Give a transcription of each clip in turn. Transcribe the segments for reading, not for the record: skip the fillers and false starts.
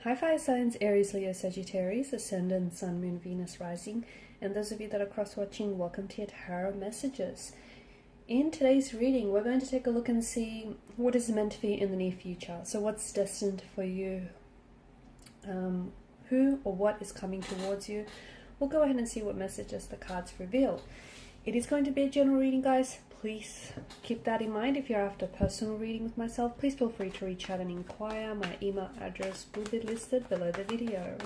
Hi fire signs, Aries, Leo, Sagittarius, Ascendant, Sun, Moon, Venus, Rising, and those of you that are cross-watching, welcome to your tarot messages. In today's reading, we're going to take a look and see what is meant for you in the near future. So what's destined for you, who or what is coming towards you. We'll go ahead and see what messages the cards reveal. It is going to be a general reading, guys. Please keep that in mind. If you're after a personal reading with myself, please feel free to reach out and inquire. My email address will be listed below the video.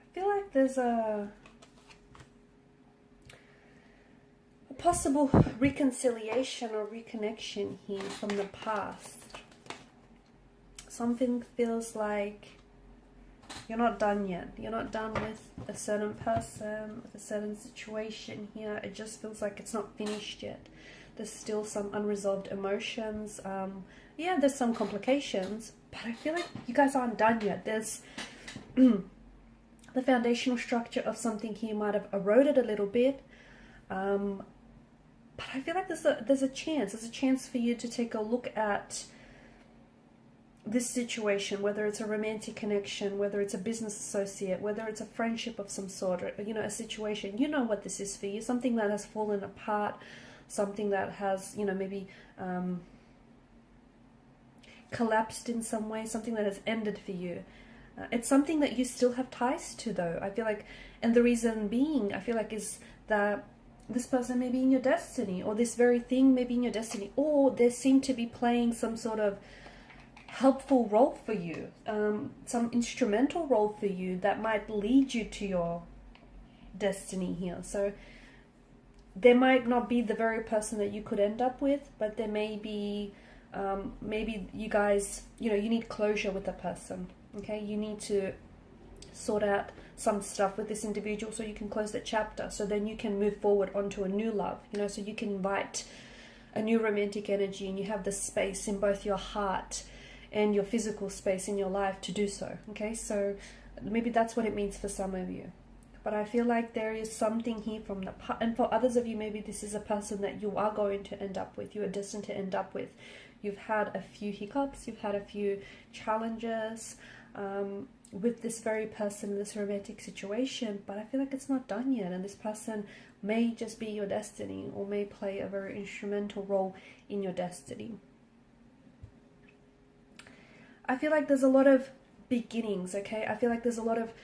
I feel like there's a possible reconciliation or reconnection here from the past. Something feels like you're not done yet. You're not done with a certain person, with a certain situation here. It just feels like it's not finished yet. There's still some unresolved emotions. Yeah, there's some complications, but I feel like you guys aren't done yet. There's the foundational structure of something here might have eroded a little bit, but I feel like there's a chance for you to take a look at this situation, whether it's a romantic connection, whether it's a business associate, whether it's a friendship of some sort, or, you know, a situation. You know what this is for you, something that has fallen apart, something that has, you know, maybe collapsed in some way, something that has ended for you. It's something that you still have ties to, though. I feel like, and the reason being, I feel like, is that this person may be in your destiny, or this very thing may be in your destiny, or they seem to be playing some sort of helpful role for you, some instrumental role for you that might lead you to your destiny here. So they might not be the very person that you could end up with, but there may be, maybe you guys, you know, you need closure with a person. Okay, you need to sort out some stuff with this individual so you can close the chapter, so then you can move forward onto a new love, you know, so you can invite a new romantic energy, and you have the space in both your heart and your physical space in your life to do so. Okay, so maybe that's what it means for some of you. But I feel like there is something here from the past, and for others of you, maybe this is a person that you are going to end up with, you are destined to end up with. You've had a few hiccups, you've had a few challenges with this very person in this romantic situation, but I feel like it's not done yet, and this person may just be your destiny, or may play a very instrumental role in your destiny. I feel like there's a lot of beginnings, okay? I feel like there's a lot of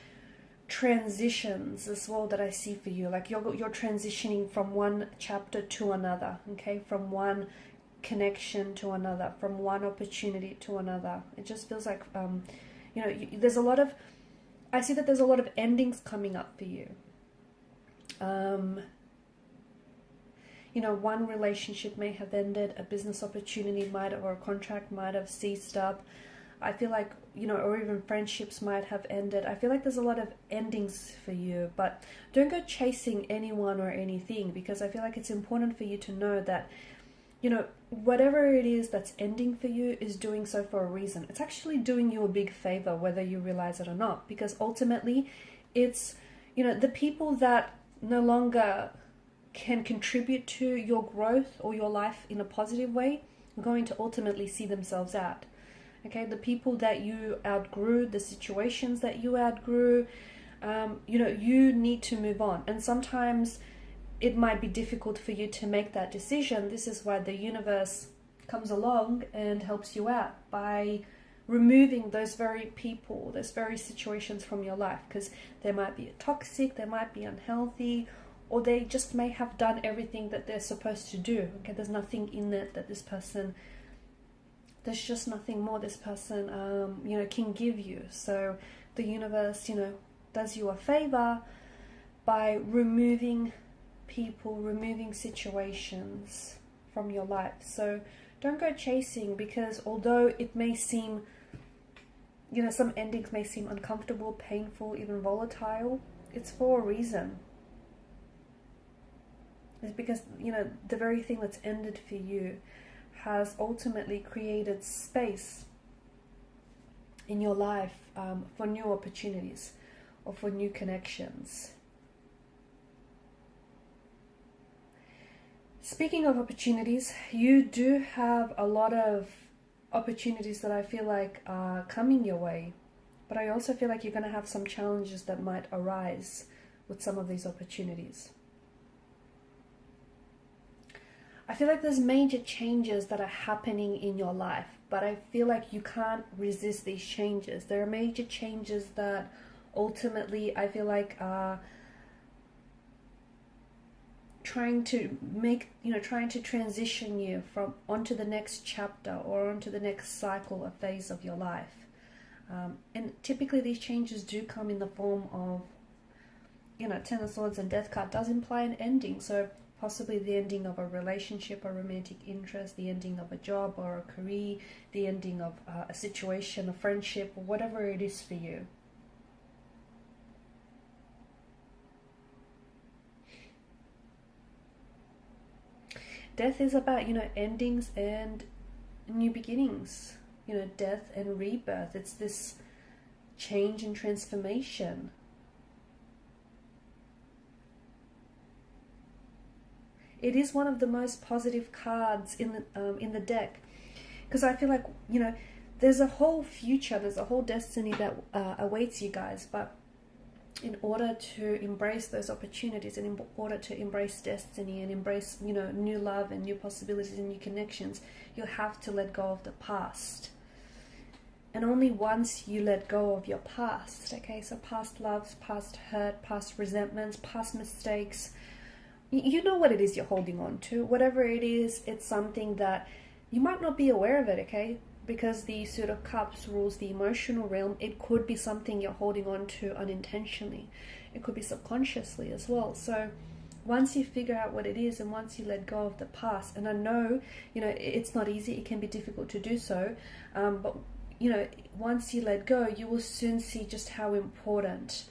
transitions as well that I see for you. Like you're transitioning from one chapter to another, okay? From one connection to another, from one opportunity to another. It just feels like you know, there's a lot of, I see that there's a lot of endings coming up for you. You know, one relationship may have ended, a business opportunity might have, or a contract might have ceased up. I feel like, you know, or even friendships might have ended. I feel like there's a lot of endings for you, but don't go chasing anyone or anything, because I feel like it's important for you to know that, you know, whatever it is that's ending for you is doing so for a reason. It's actually doing you a big favor, whether you realize it or not, because ultimately it's, you know, the people that no longer can contribute to your growth or your life in a positive way are going to ultimately see themselves out. Okay, the people that you outgrew, the situations that you outgrew, you know, you need to move on. And sometimes it might be difficult for you to make that decision. This is why the universe comes along and helps you out by removing those very people, those very situations from your life, because they might be toxic, they might be unhealthy, or they just may have done everything that they're supposed to do. Okay, there's nothing in it that this person, there's just nothing more this person, you know, can give you. So the universe, you know, does you a favor by removing people, removing situations from your life. So don't go chasing, because although it may seem, you know, some endings may seem uncomfortable, painful, even volatile, it's for a reason. It's because, you know, the very thing that's ended for you has ultimately created space in your life for new opportunities or for new connections. Speaking of opportunities, you do have a lot of opportunities that I feel like are coming your way, but I also feel like you're going to have some challenges that might arise with some of these opportunities. I feel like there's major changes that are happening in your life, but I feel like you can't resist these changes. There are major changes that ultimately I feel like are trying to make, you know, trying to transition you from onto the next chapter or onto the next cycle or phase of your life. And typically these changes do come in the form of, you know, Ten of Swords and Death card does imply an ending. So possibly the ending of a relationship, a romantic interest, the ending of a job or a career, the ending of a situation, a friendship, or whatever it is for you. Death is about, you know, endings and new beginnings, you know, death and rebirth. It's this change and transformation. It is one of the most positive cards in the deck, because I feel like, you know, there's a whole future, there's a whole destiny that awaits you guys, but in order to embrace those opportunities and in order to embrace destiny and embrace, you know, new love and new possibilities and new connections, you have to let go of the past. And only once you let go of your past, okay, so past loves, past hurt, past resentments, past mistakes, you know what it is you're holding on to. Whatever it is, it's something that you might not be aware of it, okay? Because the Suit of Cups rules the emotional realm. It could be something you're holding on to unintentionally. It could be subconsciously as well. So once you figure out what it is and once you let go of the past, and I know, you know, it's not easy, it can be difficult to do so, but, you know, once you let go, you will soon see just how important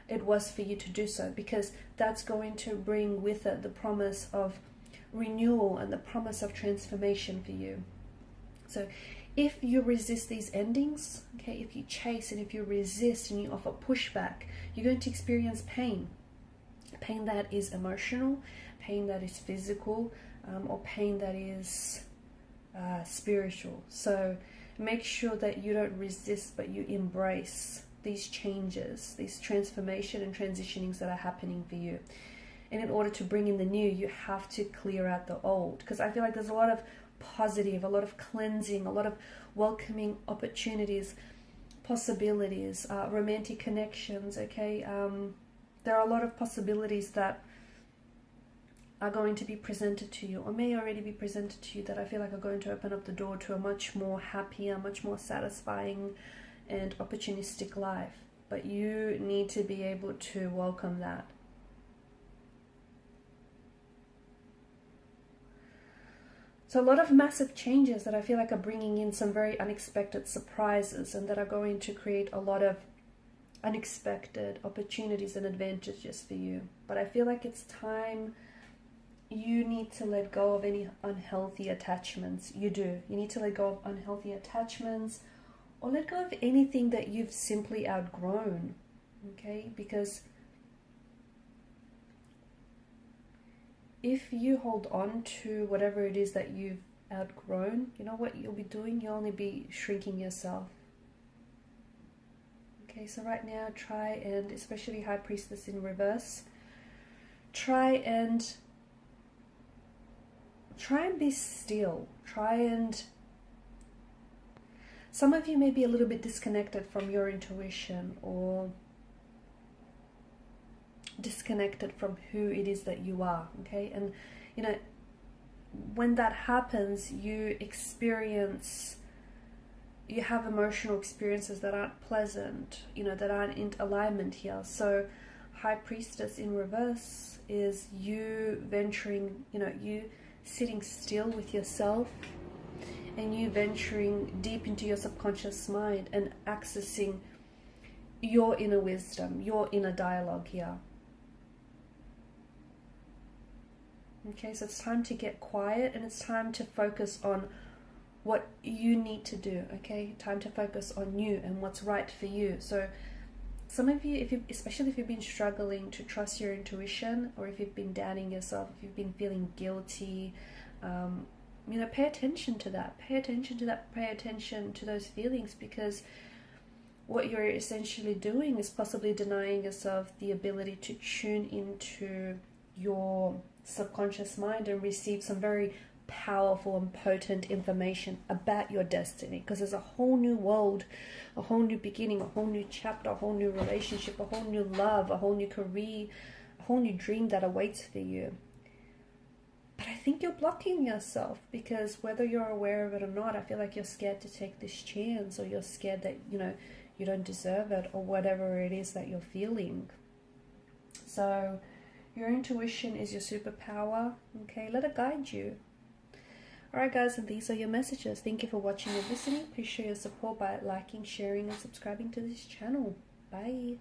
it was for you to do so, because that's going to bring with it the promise of renewal and the promise of transformation for you. So if you resist these endings, okay, if you chase and if you resist and you offer pushback, you're going to experience pain. Pain that is emotional, pain that is physical, or pain that is spiritual. So make sure that you don't resist, but you embrace these changes, these transformation and transitionings that are happening for you. And in order to bring in the new, you have to clear out the old, because I feel like there's a lot of positive, a lot of cleansing, a lot of welcoming opportunities, possibilities, romantic connections, okay? There are a lot of possibilities that are going to be presented to you or may already be presented to you that I feel like are going to open up the door to a much more happier, much more satisfying and opportunistic life. But you need to be able to welcome that. So a lot of massive changes that I feel like are bringing in some very unexpected surprises and that are going to create a lot of unexpected opportunities and advantages for you. But I feel like it's time you need to let go of any unhealthy attachments. You do. You need to let go of unhealthy attachments or let go of anything that you've simply outgrown, okay? Because if you hold on to whatever it is that you've outgrown, you know what you'll be doing? You'll only be shrinking yourself. Okay, so right now try and, especially High Priestess in reverse, try and be still. Some of you may be a little bit disconnected from your intuition or disconnected from who it is that you are, okay? And, you know, when that happens, you have emotional experiences that aren't pleasant, you know, that aren't in alignment here. So High Priestess in reverse is you venturing, you know, you sitting still with yourself, and you venturing deep into your subconscious mind and accessing your inner wisdom, your inner dialogue here. Okay, so it's time to get quiet, and it's time to focus on what you need to do, okay? Time to focus on you and what's right for you. So some of you, especially if you've been struggling to trust your intuition, or if you've been doubting yourself, if you've been feeling guilty, you know, pay attention to that. Pay attention to that. Pay attention to those feelings, because what you're essentially doing is possibly denying yourself the ability to tune into your subconscious mind and receive some very powerful and potent information about your destiny, because there's a whole new world, a whole new beginning, a whole new chapter, a whole new relationship, a whole new love, a whole new career, a whole new dream that awaits for you. But I think you're blocking yourself, because whether you're aware of it or not, I feel like you're scared to take this chance, or you're scared that, you know, you don't deserve it, or whatever it is that you're feeling. So your intuition is your superpower, okay? Let it guide you. Alright guys, and these are your messages. Thank you for watching and listening. Please show your support by liking, sharing and subscribing to this channel. Bye.